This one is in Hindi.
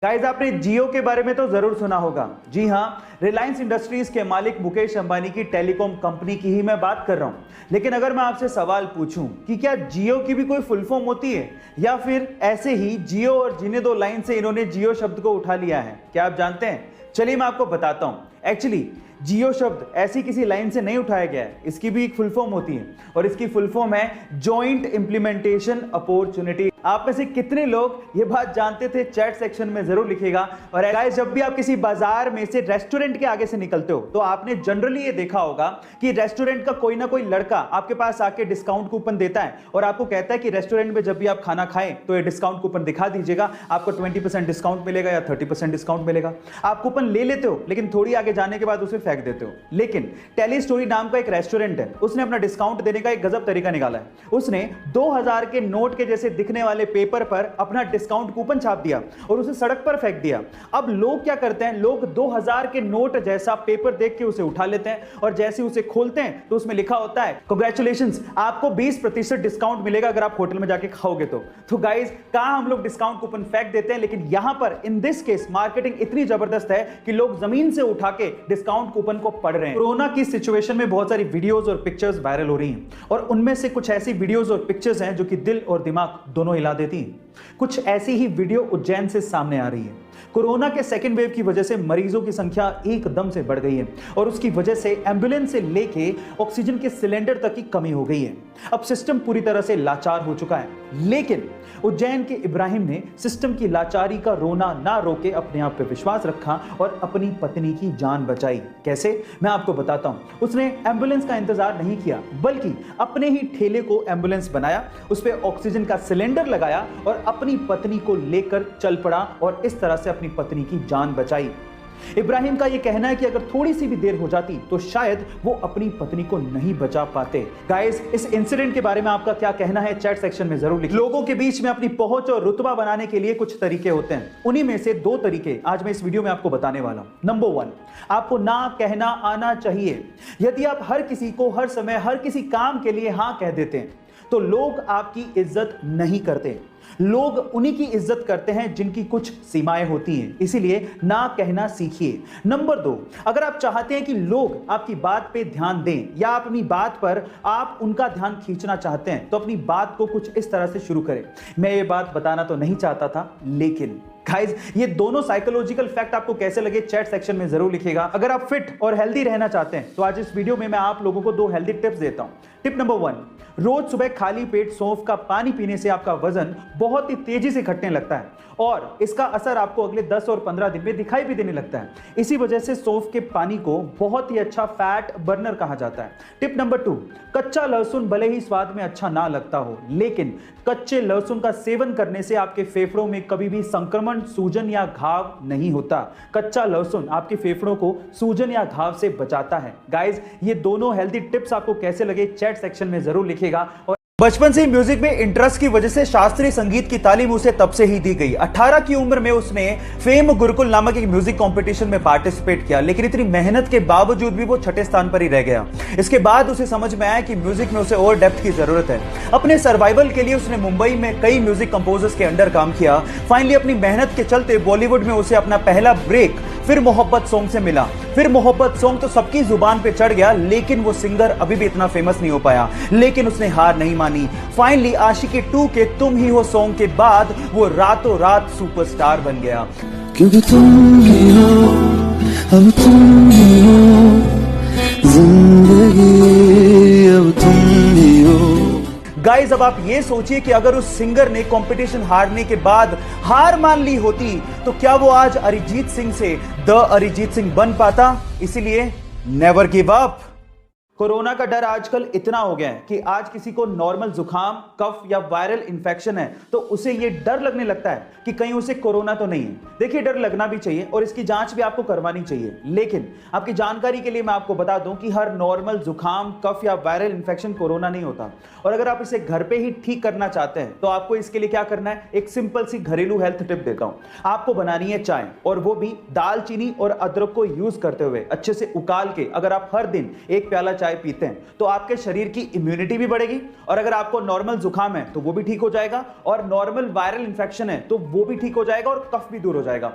गाइस, आपने जियो के बारे में तो जरूर सुना होगा। जी हाँ, रिलायंस इंडस्ट्रीज के मालिक मुकेश अंबानी की टेलीकॉम कंपनी की ही मैं बात कर रहा हूं। लेकिन अगर मैं आपसे सवाल पूछूं कि क्या जियो की भी कोई फुल फॉर्म होती है, या फिर ऐसे ही जियो और जीने दो लाइन से इन्होंने जियो शब्द को उठा लिया है? क्या आप जानते हैं? चलिए मैं आपको बताता हूं। एक्चुअली जियो शब्द ऐसी किसी लाइन से नहीं उठाया गया है, इसकी भी एक फुल फॉर्म होती है और इसकी फुल फॉर्म है जॉइंट इंप्लीमेंटेशन अपॉर्चुनिटी। आप में से कितने लोग ये बात जानते थे? चैट सेक्शन में जरूर लिखिएगा। और गाइस, जब भी आप किसी बाजार में से रेस्टोरेंट के आगे से निकलते हो तो आपने जनरली ये देखा होगा कि रेस्टोरेंट का कोई ना कोई लड़का आपके पास आके डिस्काउंट कूपन देता है और आपको कहता है कि रेस्टोरेंट में जब भी आप खाना खाएं तो ये डिस्काउंट कूपन दिखा दीजिएगा, आपको 20% डिस्काउंट मिलेगा या 30% डिस्काउंट मिलेगा। आप कूपन ले लेते हो लेकिन थोड़ी आगे जाने के बाद उसे फेंक देते हो। लेकिन टेली स्टोरी नाम का एक रेस्टोरेंट है, उसने अपना डिस्काउंट देने का एक गजब तरीका निकाला है। उसने 2000 के नोट के जैसे दिखने वाले पेपर पर अपना डिस्काउंट कूपन छाप दिया और उसे सड़क पर फेंक दिया। अब लोग क्या करते हैं? लोग 2000 के नोट जैसा पेपर देख के उसे उठा लेते हैं और जैसे उसे खोलते हैं तो उसमें लिखा होता है, कांग्रेचुलेशंस, आपको 20% डिस्काउंट मिलेगा अगर आप होटल में जाके खाओगे तो गाइस, कहां हम लोग डिस्काउंट कूपन फेंक देते हैं, लेकिन यहां पर इन दिस केस मार्केटिंग इतनी जबरदस्त है कि लोग जमीन से उठा के डिस्काउंट कूपन को पढ़ रहे हैं। कोरोना की सिचुएशन में बहुत सारी वीडियोस और पिक्चर्स वायरल हो रही हैं और उनमें से कुछ ऐसी वीडियोस और पिक्चर्स हैं जो कि दिल और दिमाग दोनों हिला देती हैं। कुछ ऐसी ही वीडियो उज्जैन से सामने आ रही है। कोरोना के सेकेंड वेव की वजह से मरीजों की संख्या एकदम से बढ़ गई है और उसकी वजह से एम्बुलेंस से लेके ऑक्सीजन के सिलेंडर तक की कमी हो गई है। अब सिस्टम पूरी तरह से लाचार हो चुका है, लेकिन उज्जैन के इब्राहिम ने सिस्टम की लाचारी का रोना ना रोके अपने आप पे विश्वास रखा और अपनी पत्नी की जान बचाई। कैसे? मैं आपको बताता हूं। उसने एम्बुलेंस का इंतजार नहीं किया, बल्कि अपने ही ठेले को एम्बुलेंस बनाया, उस पर ऑक्सीजन का सिलेंडर लगाया और अपनी पत्नी को लेकर चल पड़ा और इस तरह से अपनी पत्नी की जान बचाई। इब्राहिम का यह कहना है कि अगर थोड़ी सी भी देर हो जाती तो शायद वो अपनी पत्नी को नहीं बचा पाते। गाइस, इस इंसिडेंट के बारे में आपका क्या कहना है? चैट सेक्शन में जरूर लिखिए। लोगों के बीच में अपनी पहुंच और रुतबा बनाने के लिए कुछ तरीके होते हैं, उन्हीं में से 2 तरीके आज मैं इस वीडियो में आपको बताने वाला हूं। नंबर 1, आपको ना कहना आना चाहिए। यदि आप हर किसी को हर समय हर किसी काम के लिए हां कह देते हैं तो लोग आपकी इज्जत नहीं करते। लोग उन्हीं की इज्जत करते हैं जिनकी कुछ सीमाएं होती हैं, इसीलिए ना कहना सीखिए। नंबर 2, अगर आप चाहते हैं कि लोग आपकी बात पे ध्यान दें या आप अपनी बात पर आप उनका ध्यान खींचना चाहते हैं तो अपनी बात को कुछ इस तरह से शुरू करें। मैं ये बात बताना तो नहीं चाहता था, लेकिन गाइस, ये दोनों साइकोलॉजिकल फैक्ट आपको कैसे लगे चैट सेक्शन में जरूर लिखिएगा। अगर आप फिट और हेल्दी रहना चाहते हैं तो आज इस वीडियो में मैं आप लोगों को 2 हेल्दी टिप्स देता हूं। टिप नंबर 1, रोज सुबह खाली पेट सौंफ का पानी पीने से आपका वजन बहुत ही तेजी से घटने लगता है और इसका असर आपको अगले 10 और 15 दिन में दिखाई भी देने लगता है। इसी वजह से सौंफ के पानी को बहुत ही अच्छा फैट बर्नर कहा जाता है। टिप नंबर 2, कच्चा लहसुन भले ही स्वाद में अच्छा ना लगता हो, लेकिन कच्चे लहसुन का सेवन करने से आपके फेफड़ों में कभी भी संक्रमण, सूजन या घाव नहीं होता। कच्चा लहसुन आपके फेफड़ों को सूजन या घाव से बचाता है। गाइस, ये दोनों हेल्दी टिप्स आपको कैसे लगे चैट सेक्शन में जरूर लिखिएगा। और बचपन से म्यूजिक में इंटरेस्ट की वजह से शास्त्रीय संगीत की तालीम उसे तब से ही दी गई। 18 की उम्र में उसने फेम गुरुकुल नामक एक म्यूजिक कंपटीशन में पार्टिसिपेट किया, लेकिन इतनी मेहनत के बावजूद भी वो 6ठे स्थान पर ही रह गया। इसके बाद उसे समझ में आया कि म्यूजिक में उसे और डेप्थ की जरूरत है। अपने सर्वाइवल के लिए उसने मुंबई में कई म्यूजिक कंपोजर्स के अंडर काम किया। फाइनली अपनी मेहनत के चलते बॉलीवुड में उसे अपना पहला ब्रेक फिर मोहब्बत सॉन्ग से मिला। फिर मोहब्बत सॉन्ग तो सबकी जुबान पे चढ़ गया, लेकिन वो सिंगर अभी भी इतना फेमस नहीं हो पाया। लेकिन उसने हार नहीं मानी। फाइनली आशिकी 2 के तुम ही हो सॉन्ग के बाद वो रातों रात सुपरस्टार बन गया। क्योंकि तुम ही हो, अब तुम ही हो, जिंदगी अब तुम ही हो। गाइस, अब आप ये सोचिए कि अगर उस सिंगर ने कंपटीशन हारने के बाद हार मान ली होती तो क्या वो आज अरिजीत सिंह से द अरिजीत सिंह बन पाता? इसीलिए नेवर गिव अप। कोरोना का डर आजकल इतना हो गया है कि आज किसी को नॉर्मल जुकाम, कफ या वायरल इंफेक्शन है तो उसे ये डर लगने लगता है कि कहीं उसे कोरोना तो नहीं है। देखिए, डर लगना भी चाहिए और इसकी जांच भी आपको करवानी चाहिए, लेकिन आपकी जानकारी के लिए मैं आपको बता दूं कि हर नॉर्मल जुकाम, कफ या वायरल इंफेक्शन कोरोना नहीं होता। और अगर आप इसे घर पे ही ठीक करना चाहते हैं तो आपको इसके लिए क्या करना है, एक सिंपल सी घरेलू हेल्थ टिप देता हूं। आपको बनानी है चाय, और वो भी दालचीनी और अदरक को यूज करते हुए अच्छे से उकाल के। अगर आप हर दिन 1 प्याला चाय चाय पीते हैं तो आपके शरीर की इम्यूनिटी भी बढ़ेगी, और अगर आपको नॉर्मल जुकाम है तो वो भी ठीक हो जाएगा, और नॉर्मल वायरल इंफेक्शन है तो वो भी ठीक हो जाएगा, और कफ भी दूर हो जाएगा।